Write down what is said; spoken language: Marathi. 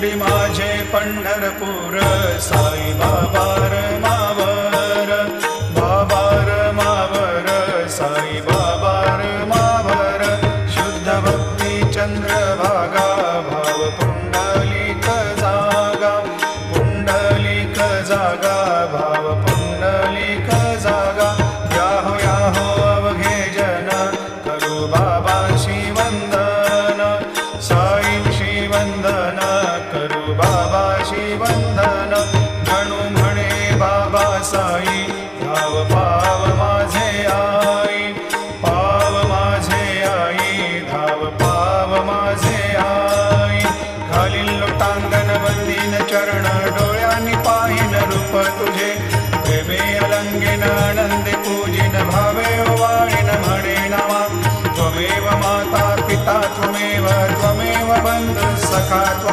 शिर्डी माझे पंढरपूर साई बाबा मावर बाबा मावर साई बाबा मावर शुद्ध भक्ती चंद्रभागा भाव पुंडलिक जागा भाव पुंडलिक जागा याहो अवघे जन करू बाबाशी वंदन साईंशी वंदन करू बाबाशी वंदन म्हणू म्हणे बाबा साई धाव पाव माझे आई धाव पाव माझे आई घालील लोटांगण वंदीन चरण डोळ्यांनी पाहिन रूप तुझे प्रेमे अलंगिन आनंदे पूजिन भावे वाळीन म्हणे नामा त्वमेव माता पिता त्वमेव बंधु सखा त्वमेव